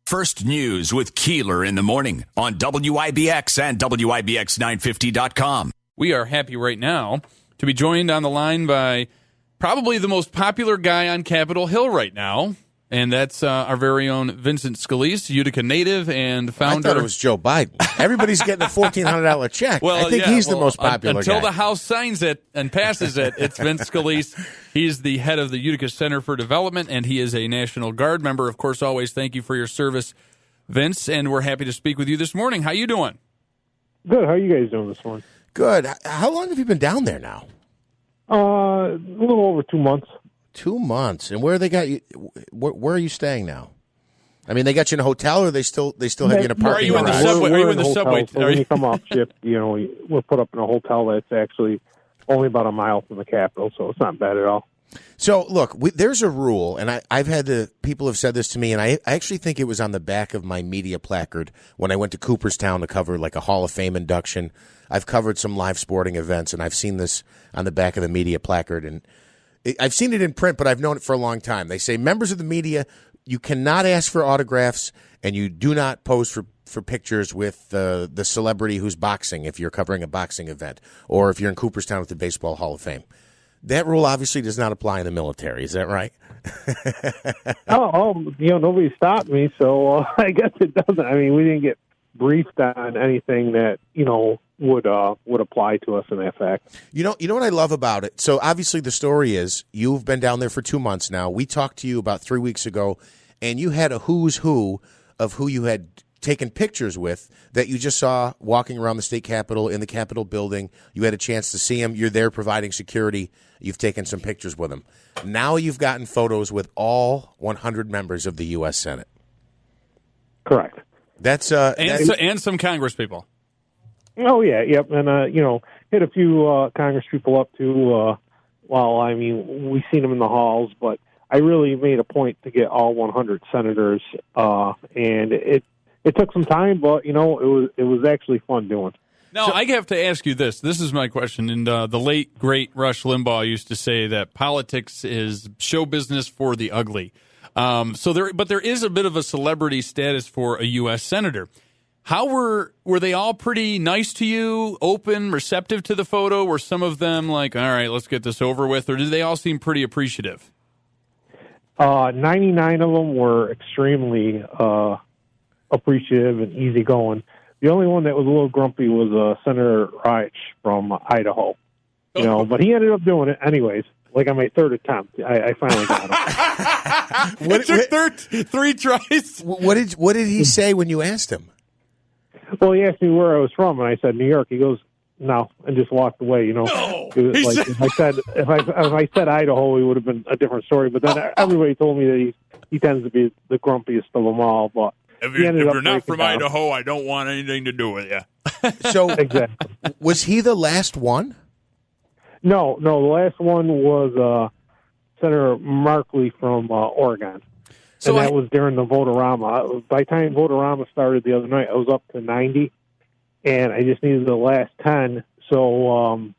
First News with Keeler in the morning on WIBX and WIBX950.com. We are happy right now to be joined on the line by probably the most popular guy on Capitol Hill right now, and that's our very own Vincent Scalise, Utica native and founder. I thought it was Joe Biden. Everybody's getting a $1,400 check. I think he's the most popular until guy. the House signs it and passes it, it's Vince Scalise. He's the head of the Utica Center for Development, and he is a National Guard member. Of course, always thank you for your service, Vince, and we're happy to speak with you this morning. How you doing? Good. How are you guys doing this morning? Good. How long have you been down there now? A little over 2 months. 2 months. And where they got you? Where are you staying now? I mean, they got you in a hotel, or they still have you in a parking Are you in the garage? subway? Are you in the hotel, subway? So when you come off shift, we're put up in a hotel that's actually only about a mile from the Capitol, so it's not bad at all. So, look, there's a rule, and I've had people have said this to me, and I actually think it was on the back of my media placard when I went to Cooperstown to cover like a Hall of Fame induction. I've covered some live sporting events, and I've seen this on the back of the media placard, and I've seen it in print, but I've known it for a long time. They say members of the media, you cannot ask for autographs, and you do not pose for pictures with the celebrity who's boxing if you're covering a boxing event, or if you're in Cooperstown with the Baseball Hall of Fame. That rule obviously does not apply in the military. Is that right? Nobody stopped me, so I guess it doesn't. I mean, we didn't get briefed on anything that, would apply to us in that fact. You know what I love about it? So obviously the story is you've been down there for 2 months now. We talked to you about 3 weeks ago, and you had a who's who of who you had taken pictures with that you just saw walking around the state capitol, in the Capitol building. You had a chance to see them. You're there providing security. You've taken some pictures with them. Now you've gotten photos with all 100 members of the U.S. Senate. Correct. That's and some Congress people. Oh, yeah, yep. And, hit a few Congress people up, too. We've seen them in the halls, but I really made a point to get all 100 senators, and it took some time, but, it was actually fun doing. Now, I have to ask you this. This is my question. And the late, great Rush Limbaugh used to say that politics is show business for the ugly. But there is a bit of a celebrity status for a U.S. senator. How were they all pretty nice to you, open, receptive to the photo? Were some of them like, all right, let's get this over with? Or did they all seem pretty appreciative? 99 of them were extremely appreciative and easygoing. The only one that was a little grumpy was Senator Reich from Idaho. But he ended up doing it anyways. Like on my third attempt, I finally got him. It took 3 tries. What did he say when you asked him? Well, he asked me where I was from, and I said New York. He goes, no, and just walked away. No. If I said Idaho, it would have been a different story. But then everybody told me that he tends to be the grumpiest of them all. But if you're not from Idaho, I don't want anything to do with you. So, exactly. Was he the last one? No. The last one was Senator Markley from Oregon. So that was during the Vote-A-Rama. By the time Vote-A-Rama started the other night, I was up to 90, and I just needed the last 10. So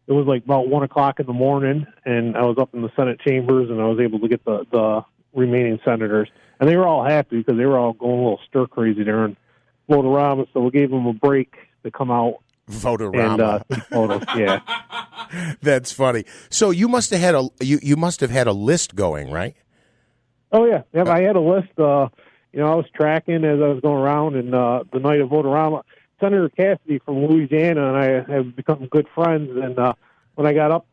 it was like about 1 o'clock in the morning, and I was up in the Senate chambers, and I was able to get the remaining senators. And they were all happy because they were all going a little stir-crazy during Vote-A-Rama, so we gave them a break to come out. Vote-A-Rama. And take photos, yeah. That's funny. So you must have had a list going, right? Oh, yeah. Yep, I had a list. I was tracking as I was going around, and the night of Vote-A-Rama, Senator Cassidy from Louisiana and I have become good friends. And when I got up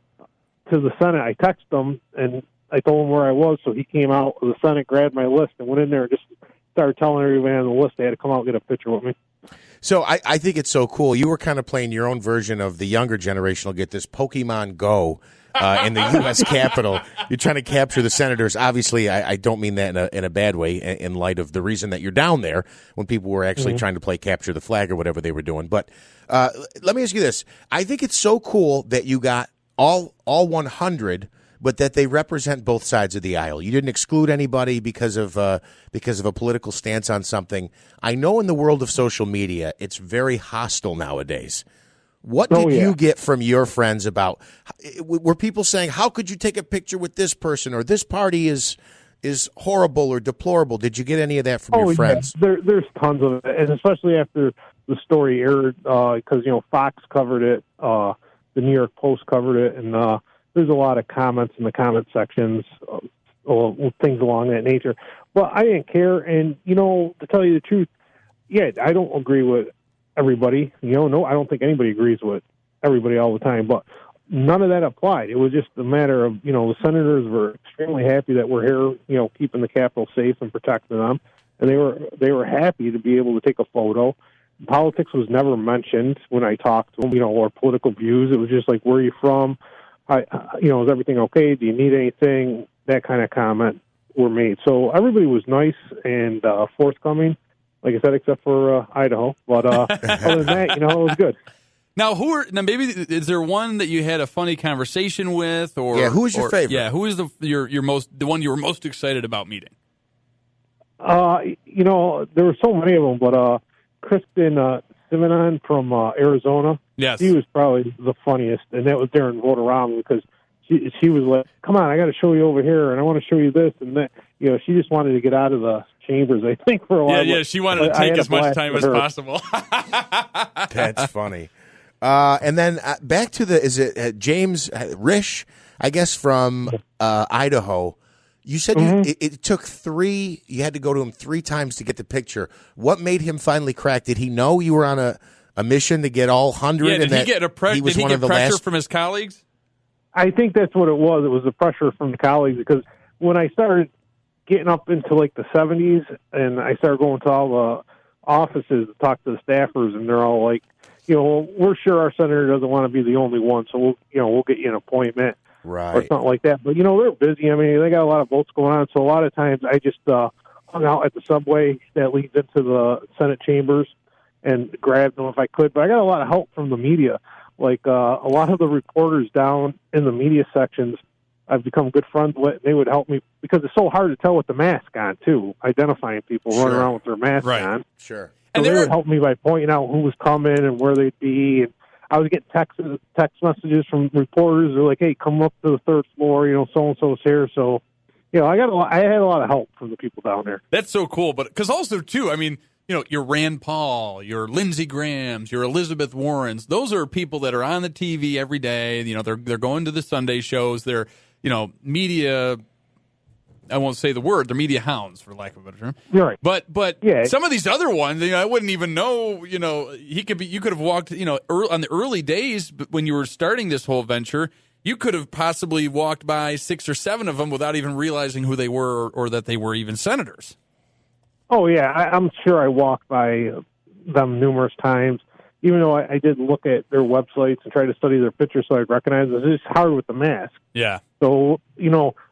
to the Senate, I texted him, and I told him where I was, so he came out of the Senate, grabbed my list, and went in there and just started telling everybody on the list they had to come out and get a picture with me. So I think it's so cool. You were kind of playing your own version of the younger generation will get this Pokemon Go in the U.S. Capitol. You're trying to capture the senators. Obviously, I don't mean that in a bad way in light of the reason that you're down there when people were actually trying to play capture the flag or whatever they were doing. But let me ask you this. I think it's so cool that you got all 100, but that they represent both sides of the aisle. You didn't exclude anybody because of a political stance on something. I know in the world of social media, it's very hostile nowadays. What did you get from your friends about, were people saying, how could you take a picture with this person, or this party is is horrible or deplorable. Did you get any of that from your friends? Yeah. There's tons of it, and especially after the story aired, because Fox covered it, the New York Post covered it, and there's a lot of comments in the comment sections, things along that nature. But I didn't care, and to tell you the truth, yeah, I don't agree with everybody. No, I don't think anybody agrees with everybody all the time, but none of that applied. It was just a matter of, the senators were extremely happy that we're here, keeping the Capitol safe and protecting them. And they were happy to be able to take a photo. Politics was never mentioned when I talked to them, or political views. It was just like, where are you from? Is everything okay? Do you need anything? That kind of comment were made. So everybody was nice and forthcoming, like I said, except for Idaho. But other than that, it was good. Now, maybe is there one that you had a funny conversation with, or who was your favorite? Yeah, who is the one you were most excited about meeting? There were so many of them, but Kristen Simonon from Arizona, yes, she was probably the funniest, and that was during Vote-A-Rama because she was like, "Come on, I got to show you over here, and I want to show you this and that." She just wanted to get out of the chambers, I think, for a while. Yeah, she wanted to take as much time as possible. That's funny. And then back to James Risch, I guess, from Idaho. You said it took 3, you had to go to him 3 times to get the picture. What made him finally crack? Did he know you were on a mission to get all 100? Yeah, did he get pressure from his colleagues? I think that's what it was. It was the pressure from the colleagues, because when I started getting up into like the 70s and I started going to all the offices to talk to the staffers, and they're all like, we're sure our senator doesn't want to be the only one, so we'll get you an appointment, right, or something like that. But they're busy. I mean, they got a lot of votes going on, so a lot of times I just hung out at the subway that leads into the Senate chambers and grabbed them if I could. But I got a lot of help from the media, like a lot of the reporters down in the media sections. I've become good friends with. They would help me because it's so hard to tell with the mask on too, identifying people running around with their mask on. Sure. So they would help me by pointing out who was coming and where they'd be. And I was getting text messages from reporters. They're like, "Hey, come up to the 3rd floor. So and so's here." So, I had a lot of help from the people down there. That's so cool. But because also too, I mean, your Rand Paul, your Lindsey Grahams, your Elizabeth Warrens. Those are people that are on the TV every day. They're going to the Sunday shows. They're media. I won't say the word. They're media hounds, for lack of a better term. Right. But some of these other ones, I wouldn't even know. You could have walked. On the early days when you were starting this whole venture, you could have possibly walked by 6 or 7 of them without even realizing who they were or that they were even senators. Oh yeah, I'm sure I walked by them numerous times. Even though I did look at their websites and try to study their pictures so I'd recognize them, it's just hard with the mask. Yeah. So,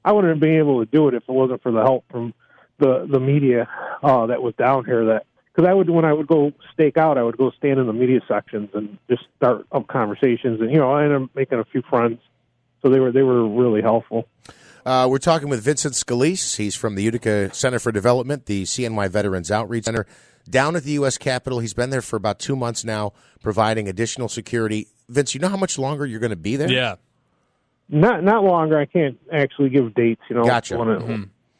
I wouldn't have been able to do it if it wasn't for the help from the media that was down here. Because when I would go stake out, I would go stand in the media sections and just start up conversations. And, I ended up making a few friends. So they were really helpful. We're talking with Vincent Scalise. He's from the Utica Center for Development, the CNY Veterans Outreach Center, down at the U.S. Capitol. He's been there for about 2 months now, providing additional security. Vince, you know how much longer you're going to be there? Yeah. Not longer. I can't actually give dates. Gotcha.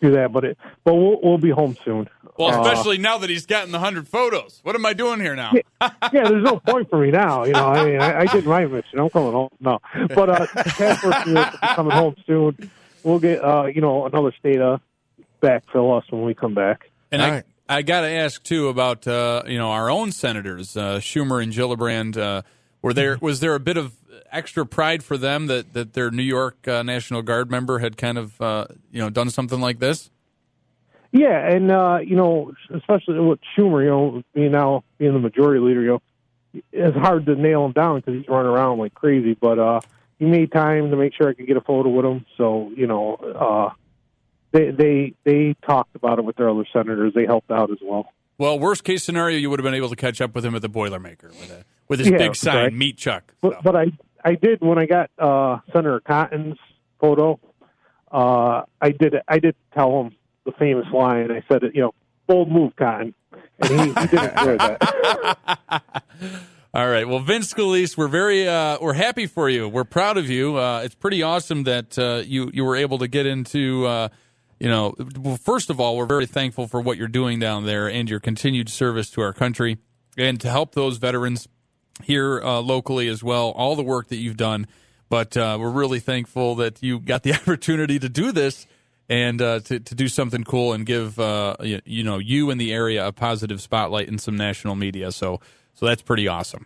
Do that, but we'll be home soon. Well, especially now that he's gotten the 100 photos. What am I doing here now? Yeah, there's no point for me now. I mean, I did my mission. I'm coming home. No, but task force is coming home soon. We'll get another state backfill us when we come back. And I got to ask too about our own senators, Schumer and Gillibrand. Was there a bit of extra pride for them that their New York National Guard member had kind of done something like this? Yeah, and especially with Schumer, being the majority leader, it's hard to nail him down because he's running around like crazy. But he made time to make sure I could get a photo with him. So they talked about it with their other senators. They helped out as well. Well, worst case scenario, you would have been able to catch up with him at the Boilermaker with his big sign, right. Meet Chuck. So. But I did when I got Senator Cotton's photo. I did tell him the famous line. I said, bold move, Cotton, and he didn't enjoy that. All right. Well, Vince Scalise, we're happy for you. We're proud of you. It's pretty awesome that you were able to get into well, first of all, we're very thankful for what you're doing down there and your continued service to our country, and to help those veterans here locally as well, all the work that you've done. But we're really thankful that you got the opportunity to do this and to do something cool and give you and the area a positive spotlight in some national media. So that's pretty awesome.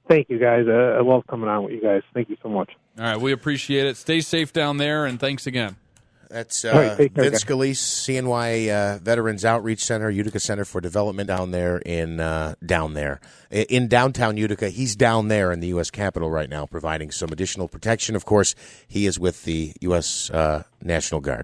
Thank you, guys. I love coming on with you guys. Thank you so much. All right, we appreciate it. Stay safe down there, and thanks again. That's right, take care, Vince guys. Scalise, CNY Veterans Outreach Center, Utica Center for Development down there in downtown Utica. He's down there in the U.S. Capitol right now, providing some additional protection. Of course, he is with the U.S. National Guard.